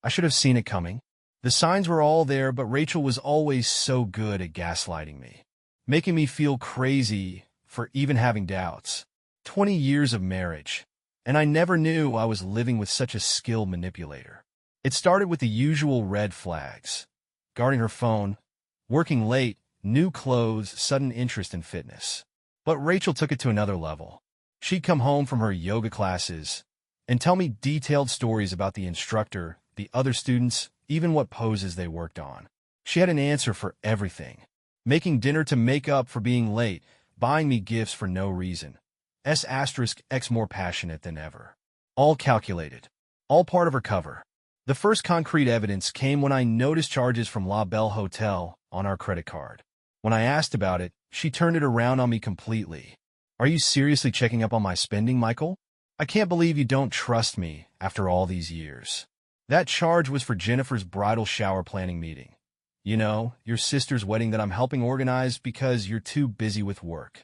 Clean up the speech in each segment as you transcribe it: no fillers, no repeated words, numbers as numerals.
I should have seen it coming. The signs were all there, but Rachel was always so good at gaslighting me, making me feel crazy for even having doubts. 20 years of marriage, and I never knew I was living with such a skilled manipulator. It started with the usual red flags: guarding her phone, working late, new clothes, sudden interest in fitness. But Rachel took it to another level. She'd come home from her yoga classes and tell me detailed stories about the instructor, the other students, even what poses they worked on. She had an answer for everything. Making dinner to make up for being late, buying me gifts for no reason. X more passionate than ever. All calculated. All part of her cover. The first concrete evidence came when I noticed charges from La Belle Hotel on our credit card. When I asked about it, she turned it around on me completely. "Are you seriously checking up on my spending, Michael? I can't believe you don't trust me after all these years." That charge was for Jennifer's bridal shower planning meeting. You know, your sister's wedding that I'm helping organize because you're too busy with work.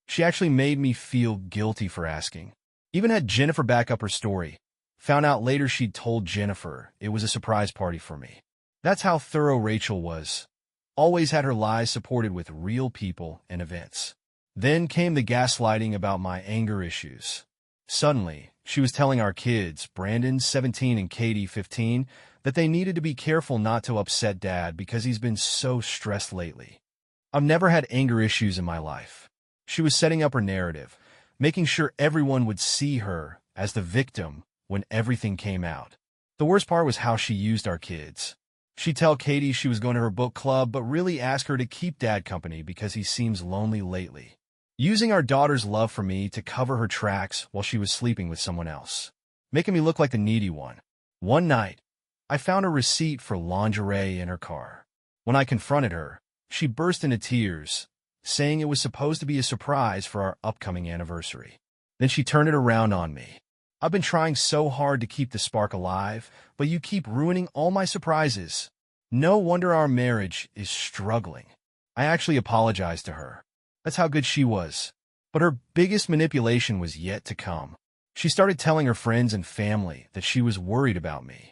She actually made me feel guilty for asking. Even had Jennifer back up her story. Found out later she'd told Jennifer it was a surprise party for me. That's how thorough Rachel was. Always had her lies supported with real people and events. Then came the gaslighting about my anger issues. Suddenly, she was telling our kids, Brandon, 17, and Katie, 15, that they needed to be careful not to upset Dad because he's been so stressed lately. I've never had anger issues in my life. She was setting up her narrative, making sure everyone would see her as the victim when everything came out. The worst part was how she used our kids. She'd tell Katie she was going to her book club, but really ask her to keep Dad company because he seems lonely lately. Using our daughter's love for me to cover her tracks while she was sleeping with someone else. Making me look like the needy one. One night, I found a receipt for lingerie in her car. When I confronted her, she burst into tears, saying it was supposed to be a surprise for our upcoming anniversary. Then she turned it around on me. "I've been trying so hard to keep the spark alive, but you keep ruining all my surprises. No wonder our marriage is struggling." I actually apologized to her. That's how good she was. But her biggest manipulation was yet to come. She started telling her friends and family that she was worried about me.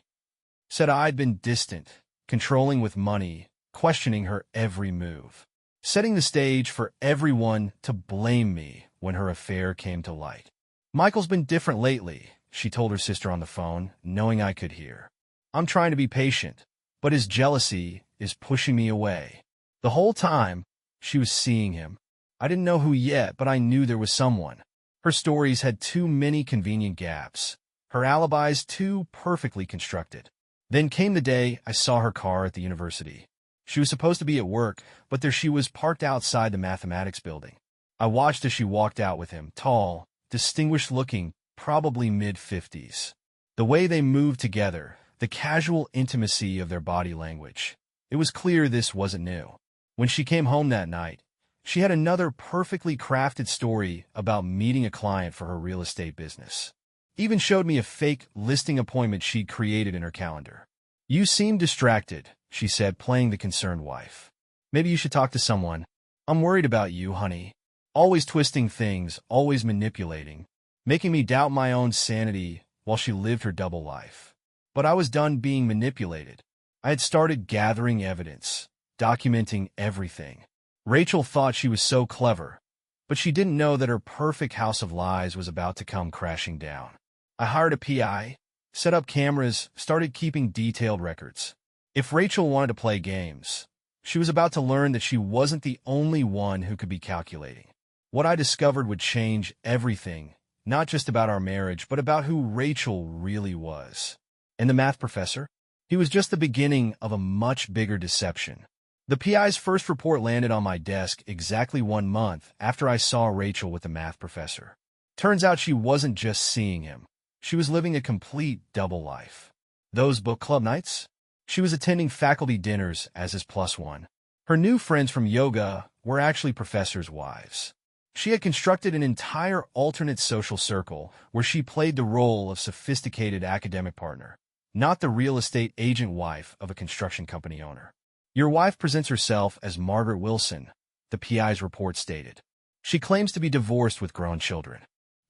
Said I'd been distant, controlling with money, questioning her every move. Setting the stage for everyone to blame me when her affair came to light. "Michael's been different lately," she told her sister on the phone, knowing I could hear. "I'm trying to be patient, but his jealousy is pushing me away." The whole time, she was seeing him. I didn't know who yet, but I knew there was someone. Her stories had too many convenient gaps. Her alibis too perfectly constructed. Then came the day I saw her car at the university. She was supposed to be at work, but there she was parked outside the mathematics building. I watched as she walked out with him, tall, distinguished-looking, probably mid-50s. The way they moved together, the casual intimacy of their body language. It was clear this wasn't new. When she came home that night, she had another perfectly crafted story about meeting a client for her real estate business. Even showed me a fake listing appointment she'd created in her calendar. "You seem distracted," she said, playing the concerned wife. "Maybe you should talk to someone. I'm worried about you, honey." Always twisting things, always manipulating, making me doubt my own sanity while she lived her double life. But I was done being manipulated. I had started gathering evidence, documenting everything. Rachel thought she was so clever, but she didn't know that her perfect house of lies was about to come crashing down. I hired a PI, set up cameras, started keeping detailed records. If Rachel wanted to play games, she was about to learn that she wasn't the only one who could be calculating. What I discovered would change everything, not just about our marriage, but about who Rachel really was. And the math professor? He was just the beginning of a much bigger deception. The PI's first report landed on my desk exactly 1 month after I saw Rachel with the math professor. Turns out she wasn't just seeing him. She was living a complete double life. Those book club nights? She was attending faculty dinners as his +1. Her new friends from yoga were actually professors' wives. She had constructed an entire alternate social circle where she played the role of sophisticated academic partner, not the real estate agent wife of a construction company owner. "Your wife presents herself as Margaret Wilson," the PI's report stated. "She claims to be divorced with grown children.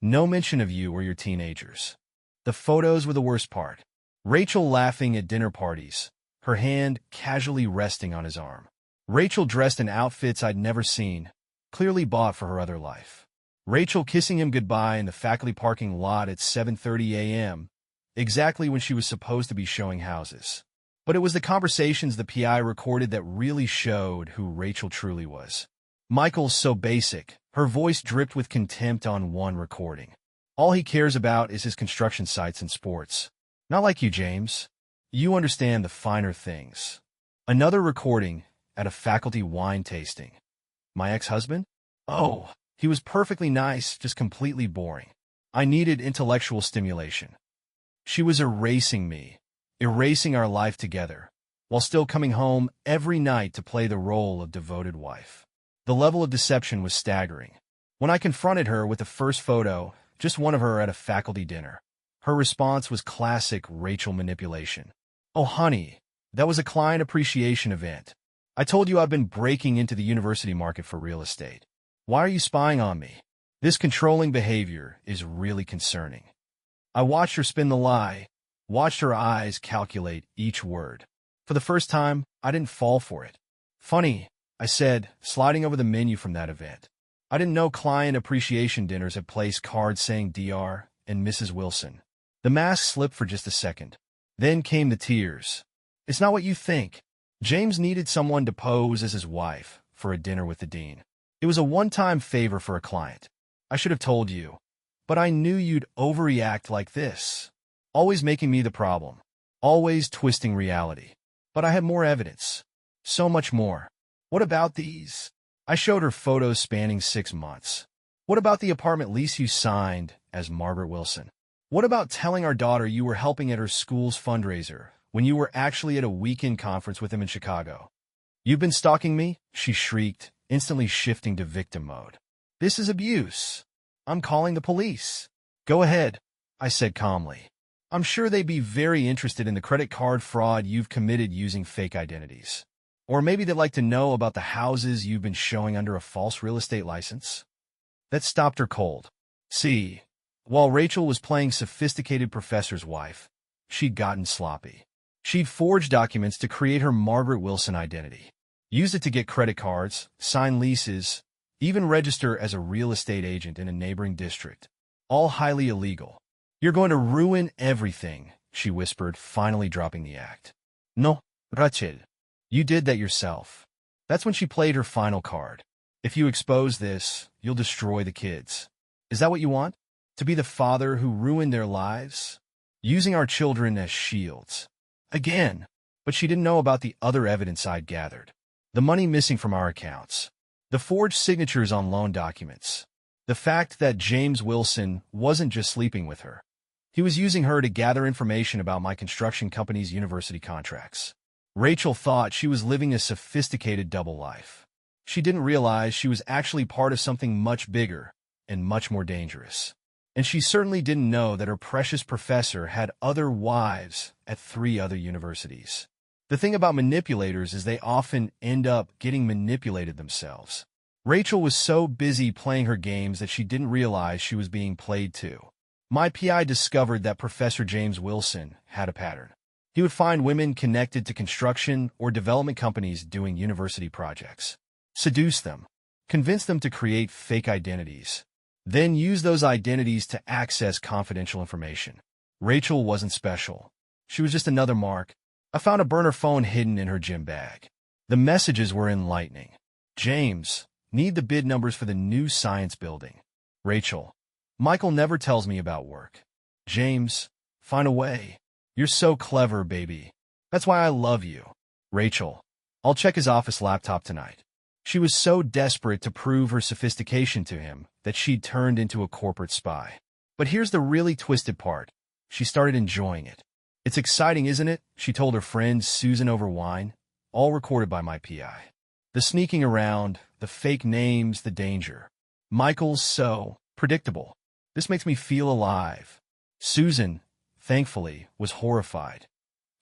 No mention of you or your teenagers." The photos were the worst part. Rachel laughing at dinner parties, her hand casually resting on his arm. Rachel dressed in outfits I'd never seen, clearly bought for her other life. Rachel kissing him goodbye in the faculty parking lot at 7:30 a.m., exactly when she was supposed to be showing houses. But it was the conversations the PI recorded that really showed who Rachel truly was. Michael's so basic, her voice dripped with contempt on one recording. All he cares about is his construction sites and sports. Not like you, James. You understand the finer things. Another recording at a faculty wine tasting. My ex-husband? Oh, he was perfectly nice, just completely boring. I needed intellectual stimulation. She was erasing me, erasing our life together, while still coming home every night to play the role of devoted wife. The level of deception was staggering. When I confronted her with the first photo, just one of her at a faculty dinner, her response was classic Rachel manipulation. Oh, honey, that was a client appreciation event. I told you I've been breaking into the university market for real estate. Why are you spying on me? This controlling behavior is really concerning. I watched her spin the lie, watched her eyes calculate each word. For the first time, I didn't fall for it. Funny, I said, sliding over the menu from that event. I didn't know client appreciation dinners had placed cards saying Dr. and Mrs. Wilson. The mask slipped for just a second. Then came the tears. It's not what you think. James needed someone to pose as his wife for a dinner with the dean. It was a one-time favor for a client. I should have told you. But I knew you'd overreact like this. Always making me the problem. Always twisting reality. But I had more evidence. So much more. What about these? I showed her photos spanning 6 months. What about the apartment lease you signed as Margaret Wilson? What about telling our daughter you were helping at her school's fundraiser when you were actually at a weekend conference with him in Chicago? You've been stalking me? She shrieked, instantly shifting to victim mode. This is abuse. I'm calling the police. Go ahead, I said calmly. I'm sure they'd be very interested in the credit card fraud you've committed using fake identities. Or maybe they'd like to know about the houses you've been showing under a false real estate license. That stopped her cold. See, while Rachel was playing sophisticated professor's wife, she'd gotten sloppy. She'd forged documents to create her Margaret Wilson identity, used it to get credit cards, sign leases, even register as a real estate agent in a neighboring district. All highly illegal. You're going to ruin everything, she whispered, finally dropping the act. No, Rachel. You did that yourself. That's when she played her final card. If you expose this, you'll destroy the kids. Is that what you want? To be the father who ruined their lives? Using our children as shields. Again. But she didn't know about the other evidence I'd gathered. The money missing from our accounts. The forged signatures on loan documents. The fact that James Wilson wasn't just sleeping with her. He was using her to gather information about my construction company's university contracts. Rachel thought she was living a sophisticated double life. She didn't realize she was actually part of something much bigger and much more dangerous. And she certainly didn't know that her precious professor had other wives at 3 other universities. The thing about manipulators is they often end up getting manipulated themselves. Rachel was so busy playing her games that she didn't realize she was being played too. My PI discovered that Professor James Wilson had a pattern. He would find women connected to construction or development companies doing university projects, seduce them, convince them to create fake identities, then use those identities to access confidential information. Rachel wasn't special. She was just another mark. I found a burner phone hidden in her gym bag. The messages were enlightening. James, need the bid numbers for the new science building. Rachel, Michael never tells me about work. James, find a way. You're so clever, baby. That's why I love you. Rachel, I'll check his office laptop tonight. She was so desperate to prove her sophistication to him that she'd turned into a corporate spy. But here's the really twisted part. She started enjoying it. It's exciting, isn't it? She told her friend Susan over wine, all recorded by my PI. The sneaking around, the fake names, the danger. Michael's so predictable. This makes me feel alive. Susan, thankfully, was horrified.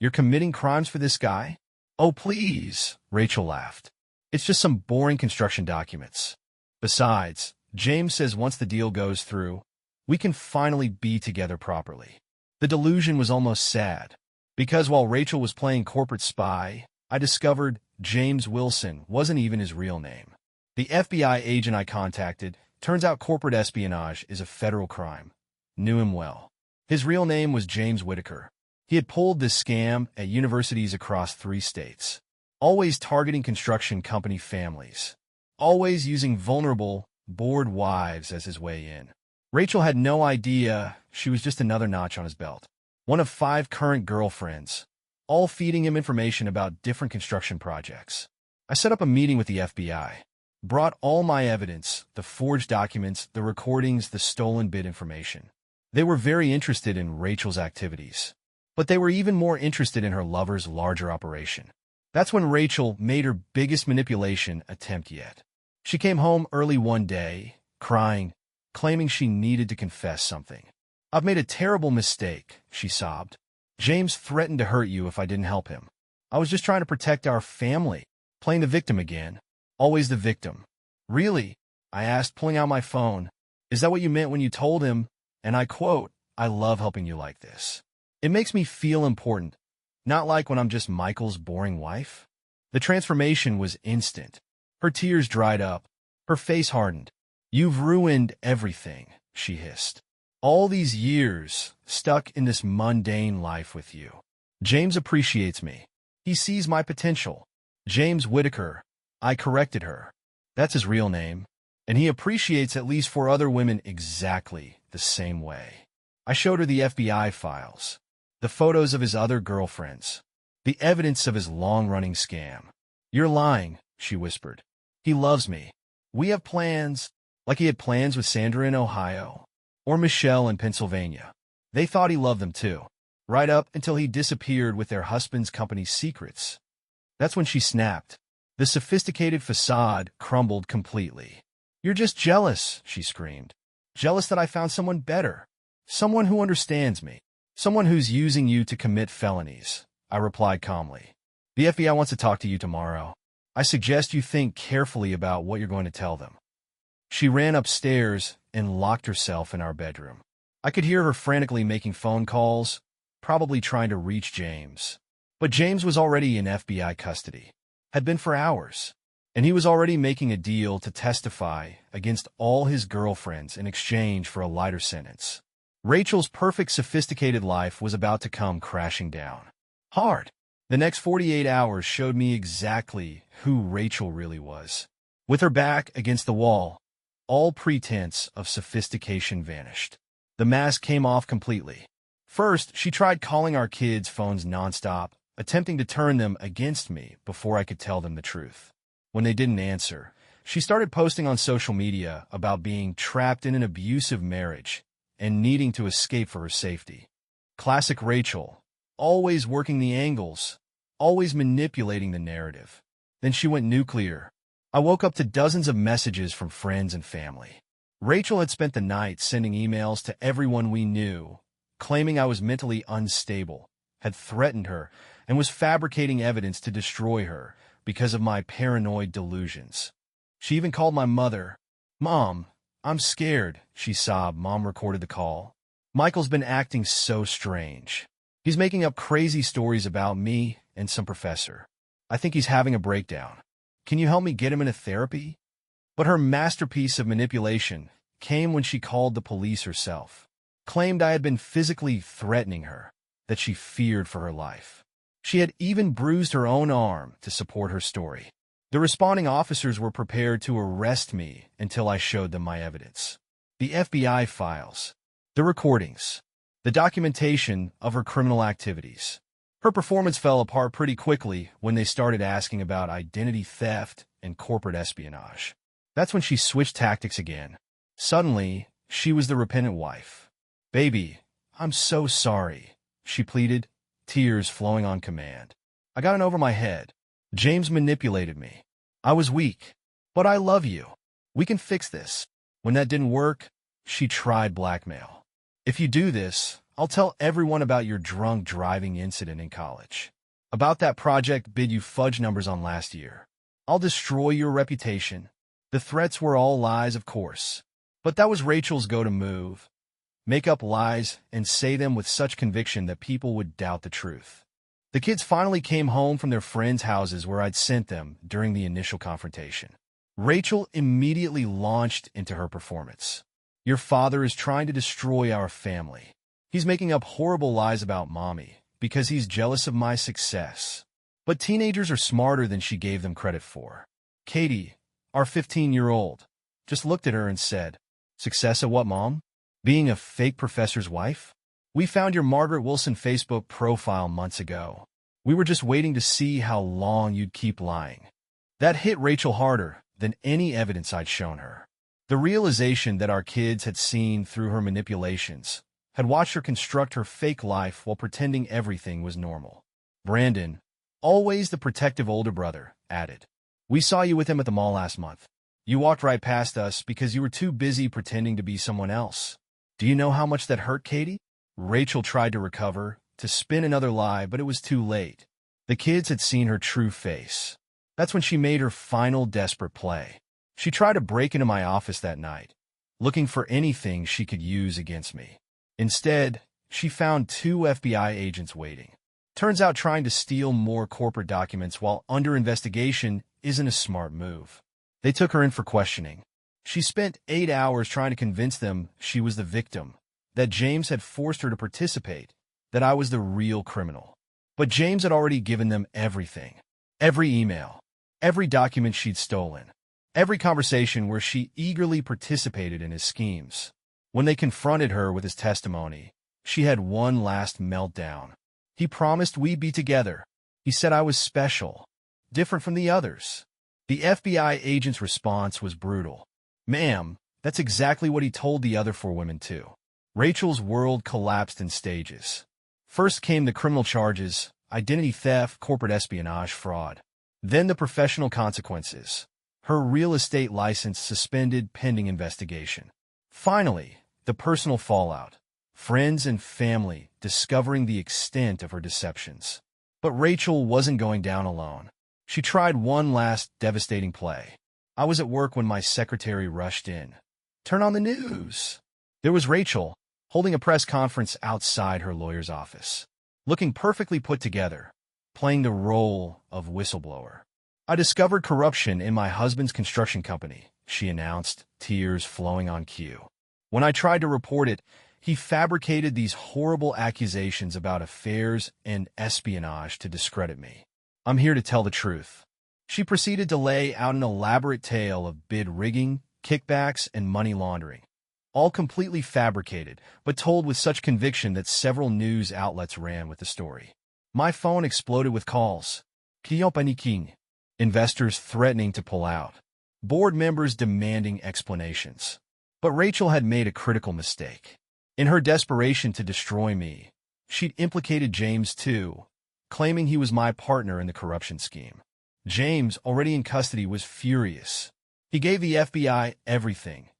You're committing crimes for this guy? Oh, please, Rachel laughed. It's just some boring construction documents. Besides, James says once the deal goes through, we can finally be together properly. The delusion was almost sad. Because while Rachel was playing corporate spy, I discovered James Wilson wasn't even his real name. The FBI agent I contacted, turns out corporate espionage is a federal crime. Knew him well. His real name was James Whitaker. He had pulled this scam at universities across 3 states. Always targeting construction company families. Always using vulnerable, bored wives as his way in. Rachel had no idea she was just another notch on his belt. One of 5 current girlfriends, all feeding him information about different construction projects. I set up a meeting with the FBI. Brought all my evidence, the forged documents, the recordings, the stolen bid information. They were very interested in Rachel's activities. But they were even more interested in her lover's larger operation. That's when Rachel made her biggest manipulation attempt yet. She came home early one day, crying, claiming she needed to confess something. "I've made a terrible mistake," she sobbed. "James threatened to hurt you if I didn't help him. I was just trying to protect our family." Playing the victim again. Always the victim. "Really?" I asked, pulling out my phone. "Is that what you meant when you told him?" And I quote, "I love helping you like this. It makes me feel important, not like when I'm just Michael's boring wife." The transformation was instant. Her tears dried up. Her face hardened. "You've ruined everything," she hissed. "All these years, stuck in this mundane life with you. James appreciates me. He sees my potential. James Whitaker." I corrected her. That's his real name. "And he appreciates at least 4 other women exactly the same way." I showed her the FBI files. The photos of his other girlfriends. The evidence of his long-running scam. "You're lying," she whispered. "He loves me. We have plans," like he had plans with Sandra in Ohio. Or Michelle in Pennsylvania. They thought he loved them too. Right up until he disappeared with their husband's company's secrets. That's when she snapped. The sophisticated facade crumbled completely. "You're just jealous," she screamed. "Jealous that I found someone better. Someone who understands me. Someone who's using you to commit felonies," I replied calmly. "The FBI wants to talk to you tomorrow. I suggest you think carefully about what you're going to tell them." She ran upstairs and locked herself in our bedroom. I could hear her frantically making phone calls, probably trying to reach James. But James was already in FBI custody. Had been for hours. And he was already making a deal to testify against all his girlfriends in exchange for a lighter sentence. Rachel's perfect sophisticated life was about to come crashing down. Hard. The next 48 hours showed me exactly who Rachel really was. With her back against the wall, all pretense of sophistication vanished. The mask came off completely. First, she tried calling our kids' phones nonstop, attempting to turn them against me before I could tell them the truth. When they didn't answer, she started posting on social media about being trapped in an abusive marriage and needing to escape for her safety. Classic Rachel, always working the angles, always manipulating the narrative. Then she went nuclear. I woke up to dozens of messages from friends and family. Rachel had spent the night sending emails to everyone we knew, claiming I was mentally unstable, had threatened her, and was fabricating evidence to destroy her because of my paranoid delusions. She even called my mother. "Mom, I'm scared," she sobbed. Mom recorded the call. "Michael's been acting so strange. He's making up crazy stories about me and some professor. I think he's having a breakdown. Can you help me get him into therapy?" But her masterpiece of manipulation came when she called the police herself. Claimed I had been physically threatening her, that she feared for her life. She had even bruised her own arm to support her story. The responding officers were prepared to arrest me until I showed them my evidence. The FBI files, the recordings, the documentation of her criminal activities. Her performance fell apart pretty quickly when they started asking about identity theft and corporate espionage. That's when she switched tactics again. Suddenly, she was the repentant wife. "Baby, I'm so sorry," she pleaded, tears flowing on command. "I got in over my head. James manipulated me. I was weak. But I love you. We can fix this." When that didn't work, she tried blackmail. "If you do this, I'll tell everyone about your drunk driving incident in college. About that project bid you fudged numbers on last year. I'll destroy your reputation." The threats were all lies, of course. But that was Rachel's go-to move. Make up lies and say them with such conviction that people would doubt the truth. The kids finally came home from their friends' houses where I'd sent them during the initial confrontation. Rachel immediately launched into her performance. Your father is trying to destroy our family. He's making up horrible lies about Mommy because he's jealous of my success. But teenagers are smarter than she gave them credit for. Katie, our 15-year-old, just looked at her and said, "Success at what, Mom? Being a fake professor's wife? We found your Margaret Wilson Facebook profile months ago. We were just waiting to see how long you'd keep lying." That hit Rachel harder than any evidence I'd shown her. The realization that our kids had seen through her manipulations, had watched her construct her fake life while pretending everything was normal. Brandon, always the protective older brother, added, "We saw you with him at the mall last month. You walked right past us because you were too busy pretending to be someone else. Do you know how much that hurt, Katie?" Rachel tried to recover, to spin another lie, but it was too late. The kids had seen her true face. That's when she made her final desperate play. She tried to break into my office that night, looking for anything she could use against me. Instead, she found 2 FBI agents waiting. Turns out trying to steal more corporate documents while under investigation isn't a smart move. They took her in for questioning. She spent 8 hours trying to convince them she was the victim, that James had forced her to participate, that I was the real criminal. But James had already given them everything. Every email, every document she'd stolen, every conversation where she eagerly participated in his schemes. When they confronted her with his testimony, she had one last meltdown. He promised we'd be together. He said I was special, different from the others. The FBI agent's response was brutal. "Ma'am, that's exactly what he told the other 4 women too." Rachel's world collapsed in stages. First came the criminal charges, identity theft, corporate espionage, fraud. Then the professional consequences. Her real estate license suspended pending investigation. Finally, the personal fallout. Friends and family discovering the extent of her deceptions. But Rachel wasn't going down alone. She tried one last devastating play. I was at work when my secretary rushed in. "Turn on the news." There was Rachel, holding a press conference outside her lawyer's office, looking perfectly put together, playing the role of whistleblower. "I discovered corruption in my husband's construction company," she announced, tears flowing on cue. "When I tried to report it, he fabricated these horrible accusations about affairs and espionage to discredit me. I'm here to tell the truth." She proceeded to lay out an elaborate tale of bid rigging, kickbacks, and money laundering, all completely fabricated, but told with such conviction that several news outlets ran with the story. My phone exploded with calls. Client paniquing. Investors threatening to pull out. Board members demanding explanations. But Rachel had made a critical mistake. In her desperation to destroy me, she'd implicated James too, claiming he was my partner in the corruption scheme. James, already in custody, was furious. He gave the FBI everything.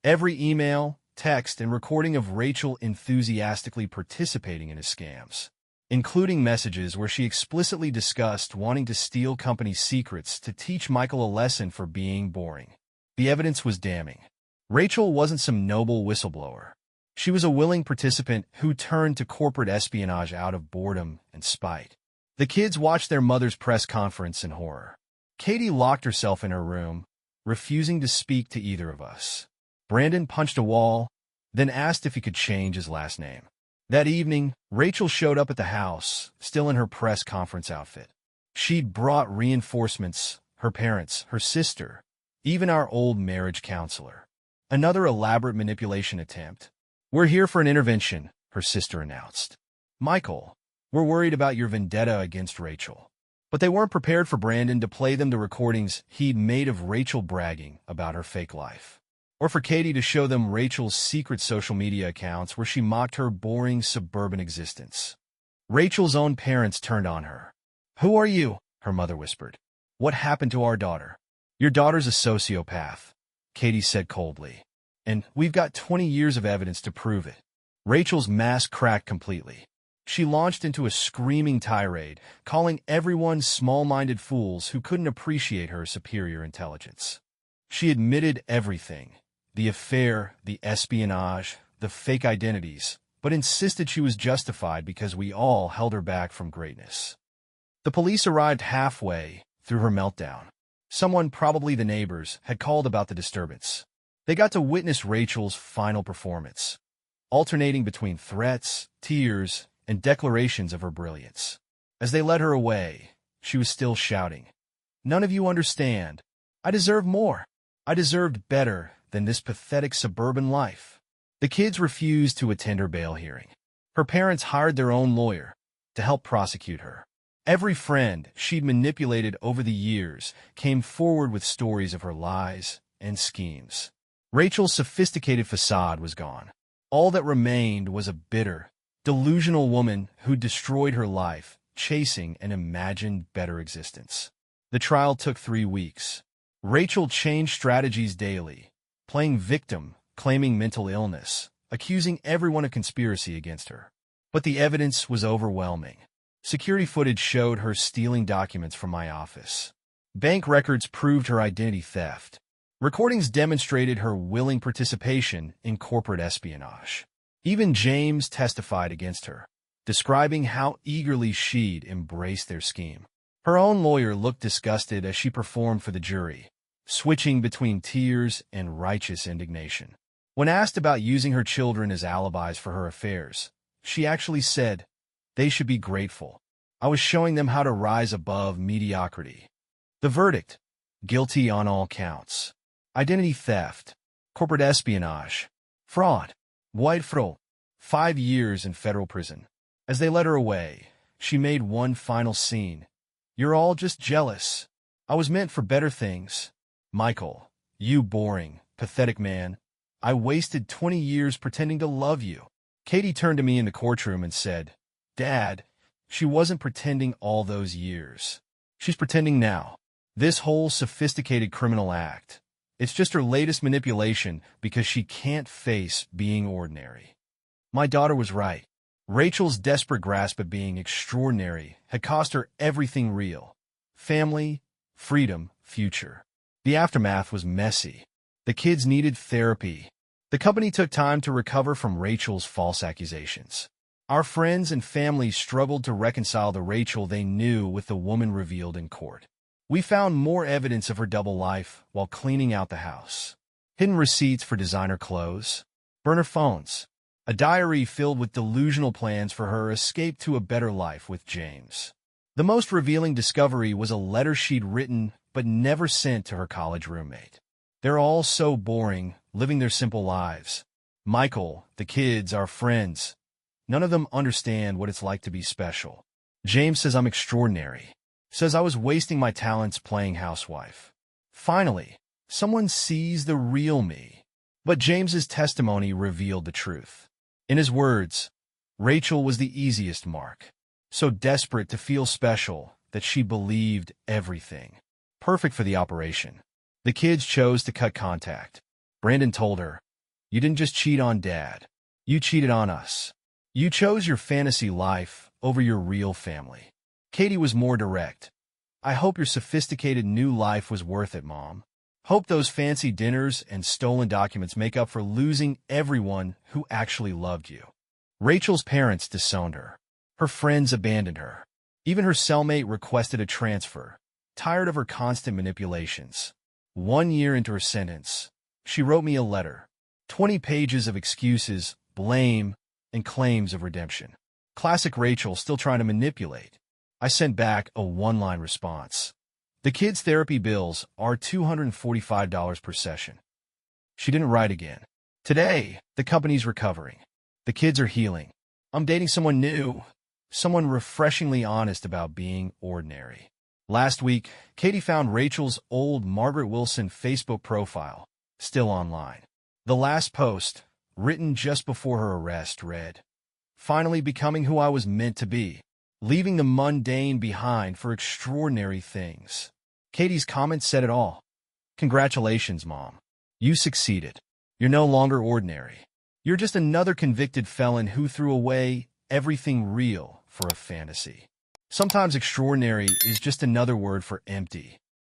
Every email, text, and recording of Rachel enthusiastically participating in his scams, including messages where she explicitly discussed wanting to steal company secrets to teach Michael a lesson for being boring. The evidence was damning. Rachel wasn't some noble whistleblower. She was a willing participant who turned to corporate espionage out of boredom and spite. The kids watched their mother's press conference in horror. Katie locked herself in her room, refusing to speak to either of us. Brandon punched a wall, then asked if he could change his last name. That evening, Rachel showed up at the house, still in her press conference outfit. She'd brought reinforcements, her parents, her sister, even our old marriage counselor. Another elaborate manipulation attempt. "We're here for an intervention," her sister announced. "Michael, we're worried about your vendetta against Rachel." But they weren't prepared for Brandon to play them the recordings he'd made of Rachel bragging about her fake life, or for Katie to show them Rachel's secret social media accounts where she mocked her boring suburban existence. Rachel's own parents turned on her. "Who are you?" her mother whispered. "What happened to our daughter?" "Your daughter's a sociopath," Katie said coldly. "And we've got 20 years of evidence to prove it." Rachel's mask cracked completely. She launched into a screaming tirade, calling everyone small-minded fools who couldn't appreciate her superior intelligence. She admitted everything: the affair, the espionage, the fake identities, but insisted she was justified because we all held her back from greatness. The police arrived halfway through her meltdown. Someone, probably the neighbors, had called about the disturbance. They got to witness Rachel's final performance, alternating between threats, tears, and declarations of her brilliance. As they led her away, she was still shouting, "None of you understand. I deserve more. I deserved better than this pathetic suburban life." The kids refused to attend her bail hearing. Her parents hired their own lawyer to help prosecute her. Every friend she'd manipulated over the years came forward with stories of her lies and schemes. Rachel's sophisticated facade was gone. All that remained was a bitter, delusional woman who destroyed her life, chasing an imagined better existence. The trial took 3 weeks. Rachel changed strategies daily, playing victim, claiming mental illness, accusing everyone of conspiracy against her. But the evidence was overwhelming. Security footage showed her stealing documents from my office. Bank records proved her identity theft. Recordings demonstrated her willing participation in corporate espionage. Even James testified against her, describing how eagerly she'd embraced their scheme. Her own lawyer looked disgusted as she performed for the jury, switching between tears and righteous indignation. When asked about using her children as alibis for her affairs, she actually said, "They should be grateful. I was showing them how to rise above mediocrity." The verdict: guilty on all counts. Identity theft, corporate espionage, fraud, white fraud, 5 years in federal prison. As they led her away, she made one final scene. "You're all just jealous. I was meant for better things. Michael, you boring, pathetic man. I wasted 20 years pretending to love you." Katie turned to me in the courtroom and said, "Dad, she wasn't pretending all those years. She's pretending now. This whole sophisticated criminal act, it's just her latest manipulation because she can't face being ordinary." My daughter was right. Rachel's desperate grasp at being extraordinary had cost her everything real: family, freedom, future. The aftermath was messy. The kids needed therapy. The company took time to recover from Rachel's false accusations. Our friends and family struggled to reconcile the Rachel they knew with the woman revealed in court. We found more evidence of her double life while cleaning out the house. Hidden receipts for designer clothes, burner phones, a diary filled with delusional plans for her escape to a better life with James. The most revealing discovery was a letter she'd written but never sent to her college roommate. "They're all so boring, living their simple lives. Michael, the kids, our friends, none of them understand what it's like to be special. James says I'm extraordinary. Says I was wasting my talents playing housewife. Finally, someone sees the real me." But James's testimony revealed the truth. In his words, Rachel was the easiest mark, so desperate to feel special that she believed everything. Perfect for the operation. The kids chose to cut contact. Brandon told her, "You didn't just cheat on Dad. You cheated on us. You chose your fantasy life over your real family." Katie was more direct. "I hope your sophisticated new life was worth it, Mom. Hope those fancy dinners and stolen documents make up for losing everyone who actually loved you." Rachel's parents disowned her. Her friends abandoned her. Even her cellmate requested a transfer, tired of her constant manipulations. 1 year into her sentence, she wrote me a letter. 20 pages of excuses, blame, and claims of redemption. Classic Rachel, still trying to manipulate. I sent back a one-line response. "The kids' therapy bills are $245 per session." She didn't write again. Today, the company's recovering. The kids are healing. I'm dating someone new, someone refreshingly honest about being ordinary. Last week, Katie found Rachel's old Margaret Wilson Facebook profile, still online. The last post, written just before her arrest, read, "Finally becoming who I was meant to be, leaving the mundane behind for extraordinary things." Katie's comment said it all. "Congratulations, Mom. You succeeded. You're no longer ordinary. You're just another convicted felon who threw away everything real for a fantasy." Sometimes extraordinary is just another word for empty.